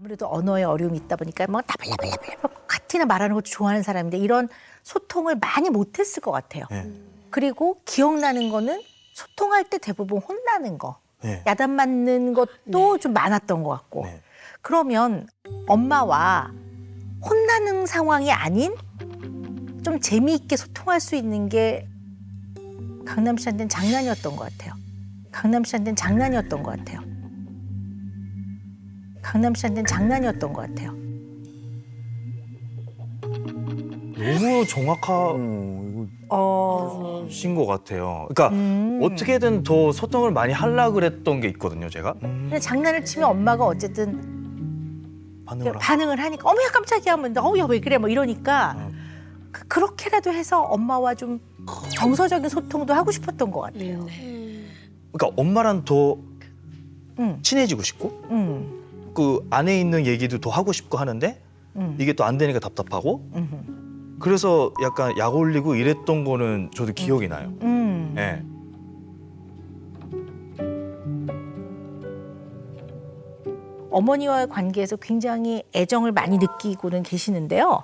아무래도 언어에 어려움이 있다 보니까 뭐 나발라발라발라 같이나 말하는 것도 좋아하는 사람인데 이런 소통을 많이 못했을 것 같아요. 네. 그리고 기억나는 거는 소통할 때 대부분 혼나는 거, 네. 야단 맞는 것도 좀 많았던 것 같고. 네. 그러면 엄마와 혼나는 상황이 아닌 좀 재미있게 소통할 수 있는 게 강남 씨한테는 장난이었던 것 같아요. 강남 씨한테는 장난이었던 것 같아요. 강남 씨한테는 장난이었던 것 같아요. 너무 정확하신 것 같아요. 그러니까 어떻게든 더 소통을 많이 하려고 그랬던 게 있거든요, 제가. 근데 장난을 치면 엄마가 어쨌든 반응을 반응을 하니까 어머야 깜짝이야 하면 어우야 왜 그래 뭐 이러니까 그렇게라도 해서 엄마와 좀 정서적인 소통도 하고 싶었던 것 같아요. 그러니까 엄마랑 더 응. 친해지고 싶고 그 안에 있는 얘기도 더 하고 싶고 하는데 이게 또 안 되니까 답답하고 그래서 약간 약 올리고 이랬던 거는 저도 기억이 나요. 예. 어머니와의 관계에서 굉장히 애정을 많이 느끼고는 계시는데요.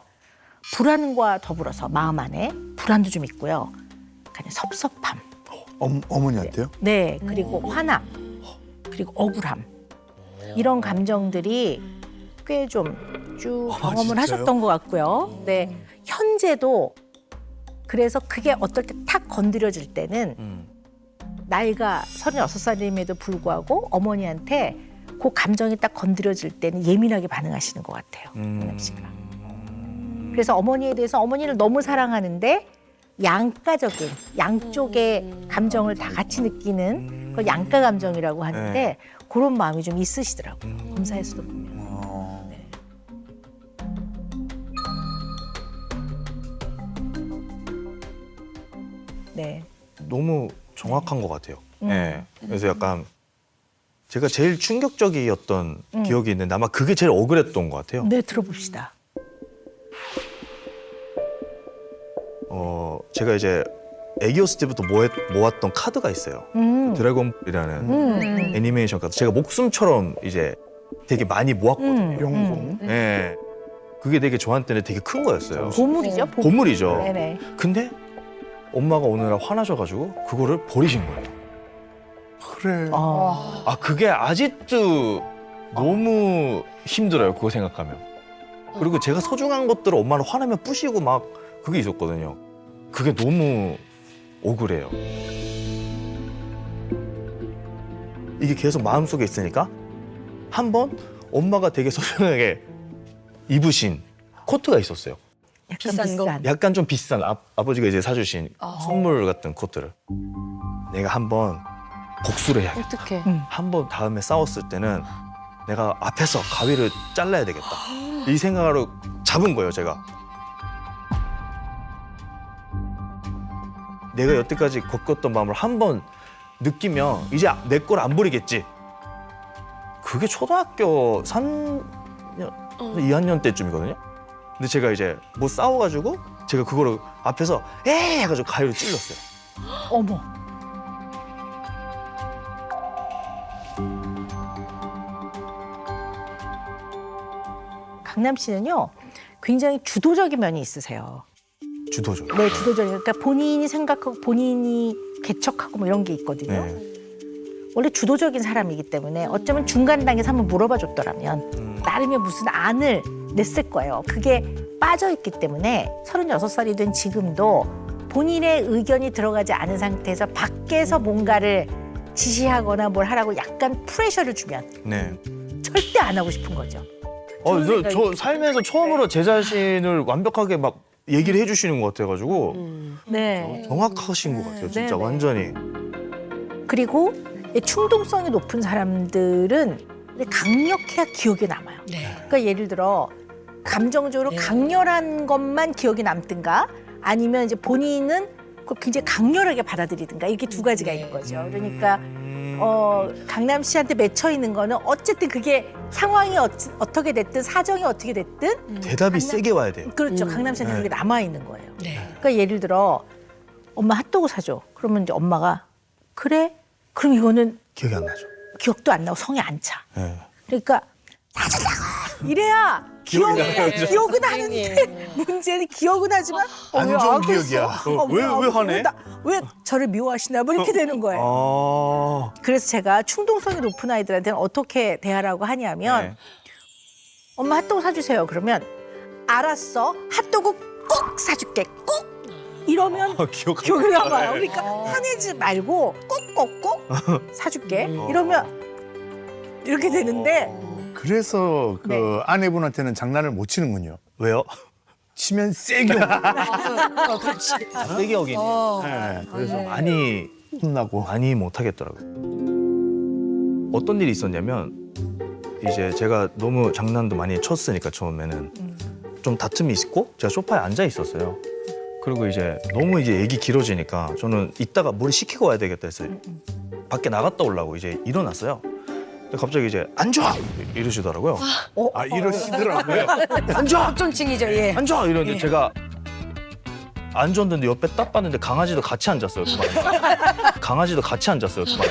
불안과 더불어서 마음 안에 불안도 좀 있고요. 약간 섭섭함. 어머니한테요? 네, 그리고 화남, 그리고 억울함. 이런 감정들이 꽤 좀 쭉 경험을 진짜요? 하셨던 것 같고요. 네, 현재도 그래서 그게 어떨 때 탁 건드려질 때는 나이가 36살임에도 불구하고 어머니한테 그 감정이 딱 건드려질 때는 예민하게 반응하시는 것 같아요. 강남 씨가. 그래서 어머니에 대해서 어머니를 너무 사랑하는데 양가적인 양쪽의 감정을 다 같이 느끼는 그 양가 감정이라고 하는데 네. 그런 마음이 좀 있으시더라고요. 검사에서도 보면. 네. 너무 정확한 것 같아요. 예. 그래서 약간 제가 제일 충격적이었던 기억이 있는데 아마 그게 제일 억울했던 것 같아요. 네, 들어봅시다. 제가 이제 애기였을 때부터 모았던 카드가 있어요. 드래곤이라는 애니메이션 카드. 제가 목숨처럼 이제 되게 많이 모았거든요. 영공. 예. 그게 되게 저한테는 되게 큰 거였어요. 보물이죠, 보물. 보물이죠. 네네. 근데 엄마가 어느 날 화나셔가지고 그거를 버리신 거예요. 그래. 아, 그게 아직도 너무 힘들어요. 그거 생각하면. 그리고 제가 소중한 것들을 엄마는 화나면 부시고 막 그게 있었거든요. 그게 너무 억울해요. 이게 계속 마음속에 있으니까 한 번 엄마가 되게 소중하게 입으신 코트가 있었어요. 약간 비싼 거? 약간 좀 비싼 아버지가 이제 사주신 선물 같은 코트를 내가 한번 복수를 해야겠다. 어떡해. 한 번 다음에 싸웠을 때는 내가 앞에서 가위를 잘라야 되겠다. 이 생각으로 잡은 거예요, 제가. 내가 여태까지 겪었던 마음을 한 번 느끼면 이제 내 걸 안 부리겠지. 그게 초등학교 3년, 2학년 때쯤이거든요. 근데 제가 이제 뭐 싸워가지고 제가 그거를 앞에서 에이 해가지고 가위로 찔렀어요. 어머. 강남 씨는요, 굉장히 주도적인 면이 있으세요. 주도죠. 네, 주도적인. 그러니까 본인이 생각하고 본인이 개척하고 뭐 이런 게 있거든요. 네. 원래 주도적인 사람이기 때문에 어쩌면 중간 단계에서 한번 물어봐 줬더라면 나름의 무슨 안을 냈을 거예요. 그게 빠져 있기 때문에 36살이 된 지금도 본인의 의견이 들어가지 않은 상태에서 밖에서 뭔가를 지시하거나 뭘 하라고 약간 프레셔를 주면 네. 절대 안 하고 싶은 거죠. 저 살면서 처음으로 제 자신을 완벽하게 막 얘기를 해주시는 것 같아가지고 네. 정확하신 것 같아요. 진짜 네네. 완전히. 그리고 이 충동성이 높은 사람들은 강력해야 기억에 남아요. 그러니까 예를 들어 감정적으로 강렬한 것만 기억에 남든가 아니면 이제 본인은 그걸 굉장히 강렬하게 받아들이든가 이렇게 두 가지가 있는 거죠. 그러니까 강남 씨한테 맺혀 있는 거는 어쨌든 그게 상황이 어떻게 됐든 사정이 어떻게 됐든 대답이 세게 와야 돼요. 그렇죠. 강남 씨한테 네. 그게 남아 있는 거예요. 그러니까 예를 들어 엄마 핫도그 사줘. 그러면 이제 엄마가 그래? 그럼 이거는 기억이 안 나죠. 기억도 안 나고 성에 안 차. 네. 그러니까 사준다고 이래야 기억이 나요. 기억은 하는데 문제는 기억은 하지만 안 왜 좋은 알겠어? 기억이야. 왜 알겠어? 화내? 왜 저를 미워하시나 뭐 이렇게 되는 거예요. 아. 그래서 제가 충동성이 높은 아이들한테는 어떻게 대하라고 하냐면 네. 엄마 핫도그 사주세요. 그러면 알았어. 핫도그 꼭 사줄게. 꼭 이러면 기억이 남아요. 그러니까 화내지 말고 꼭꼭꼭 사줄게. 이러면 이렇게 되는데 그래서 그 네. 아내분한테는 장난을 못 치는군요. 왜요? 치면 세게 그렇지. 세게 여기네. 네, 그래서 많이 혼나고. 많이 못 하겠더라고요. 어떤 일이 있었냐면 이제 제가 너무 장난도 많이 쳤으니까 처음에는 좀 다툼이 있고 제가 소파에 앉아 있었어요. 그리고 이제 너무 이제 얘기 길어지니까 저는 이따가 뭘 시키고 와야 되겠다 했어요. 밖에 나갔다 오려고 이제 일어났어요. 근데 갑자기 이제 앉아 이러시더라고요. 아, 이러시더라고요. 앉아, 합존칭이죠, 예. 앉아 이러는데 제가 앉았는데 옆에 딱 봤는데 강아지도 같이 앉았어요. 그 방에. 강아지도 같이 앉았어요. 그 방에.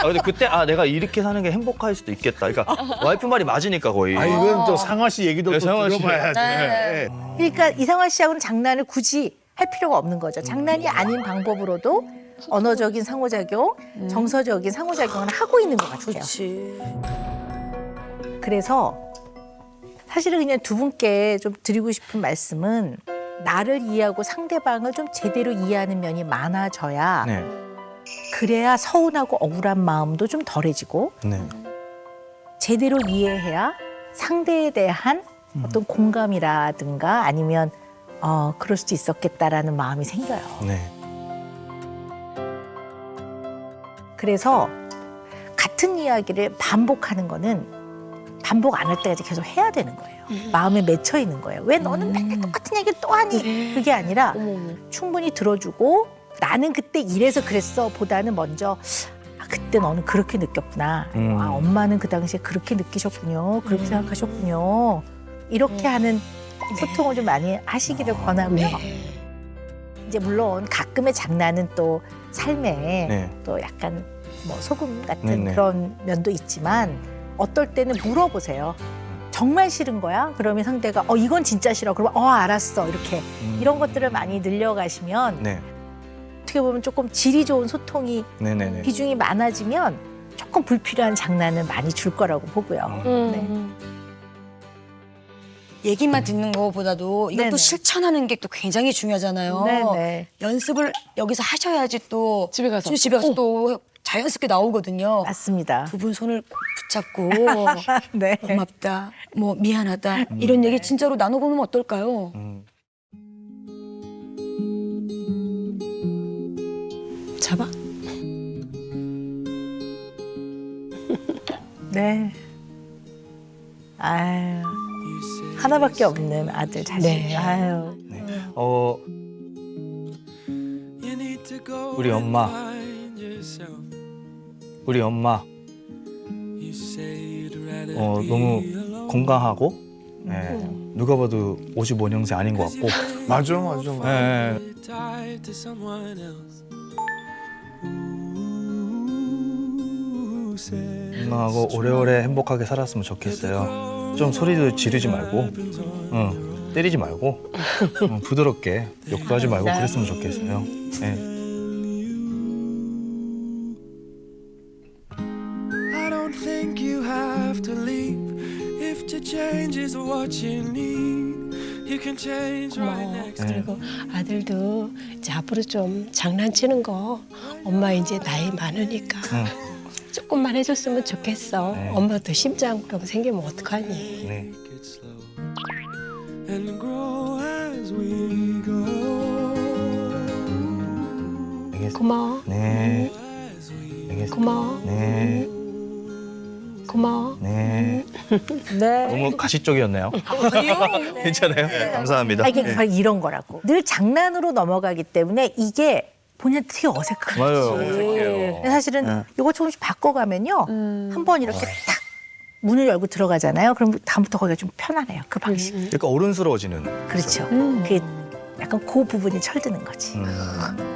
근데 그때 내가 이렇게 사는 게 행복할 수도 있겠다. 그러니까 와이프 말이 맞으니까 거의. 아, 이건 또 상화 씨 얘기도 네, 또 상화 씨. 들어봐야지. 네. 그러니까 이상화 씨하고는 장난을 굳이 할 필요가 없는 거죠. 장난이 아닌 방법으로도 언어적인 상호작용, 정서적인 상호작용을 하고 있는 것 같아요. 그렇지. 그래서 사실은 그냥 두 분께 좀 드리고 싶은 말씀은 나를 이해하고 상대방을 좀 제대로 이해하는 면이 많아져야 네. 그래야 서운하고 억울한 마음도 좀 덜해지고 네. 제대로 이해해야 상대에 대한 어떤 공감이라든가 아니면 그럴 수도 있었겠다라는 마음이 생겨요. 네. 그래서 같은 이야기를 반복하는 거는 반복 안 할 때까지 계속 해야 되는 거예요. 마음에 맺혀 있는 거예요. 왜 너는 맨날 똑같은 얘기를 또 하니? 그게 아니라 충분히 들어주고 나는 그때 이래서 그랬어 보다는 먼저 그때 너는 그렇게 느꼈구나. 엄마는 그 당시에 그렇게 느끼셨군요. 그렇게 생각하셨군요. 이렇게 하는 소통을 좀 많이 하시기를 권하고요. 이제 물론 가끔의 장난은 또 삶에 네. 또 약간 뭐 소금 같은 네네. 그런 면도 있지만 어떨 때는 물어보세요. 정말 싫은 거야? 그러면 상대가 이건 진짜 싫어. 그러면 알았어. 이렇게 이런 것들을 많이 늘려가시면 네. 어떻게 보면 조금 질이 좋은 소통이 네네네. 비중이 많아지면 조금 불필요한 장난은 많이 줄 거라고 보고요. 네. 얘기만 듣는 것보다도 이것도 네네. 실천하는 게 또 굉장히 중요하잖아요. 네네. 연습을 여기서 하셔야지 또 집에 가서. 집에 가서 또 자연스럽게 나오거든요. 맞습니다. 두 분 손을 꼭 붙잡고 네. 고맙다, 뭐 미안하다 이런 얘기 진짜로 나눠보면 어떨까요? 잡아? 네. 아유. 하나밖에 없는 아들 자식. 네. 아유. 우리 엄마. 우리 엄마. 너무 건강하고 누가 봐도 55년생 아닌 것 같고 맞아, 맞아. 맞아. 건강하고 오래오래 행복하게 살았으면 좋겠어요. 좀 소리도 지르지 말고 때리지 말고 부드럽게 욕도 하지 말고 그랬으면 좋겠어요. 네. I don't think you have to leave. If to change is what you need, you can change right next to me. 그리고 아들도 이제 앞으로 좀 장난치는 거 엄마 이제 나이 많으니까 조금만 해줬으면 좋겠어. 네. 엄마도 심장병 생기면 어떡하니. 네. Take it slow and grow as we go. 알겠습니다. 고마워. 네. 알겠습니다. 고마워. 네. 고마워. 네. 네. 너무 가시적이었나요? 괜찮아요? 네, 감사합니다. 이게 바로 이런 거라고. 늘 장난으로 넘어가기 때문에 이게 본인한테 되게 어색하지. 맞아요. 어색해요. 근데 사실은 이거 조금씩 바꿔가면요. 한번 이렇게 딱 문을 열고 들어가잖아요. 그럼 다음부터 거기가 좀 편안해요. 그 방식. 약간 어른스러워지는. 그렇죠. 그게 약간 그 부분이 철드는 거지. 음.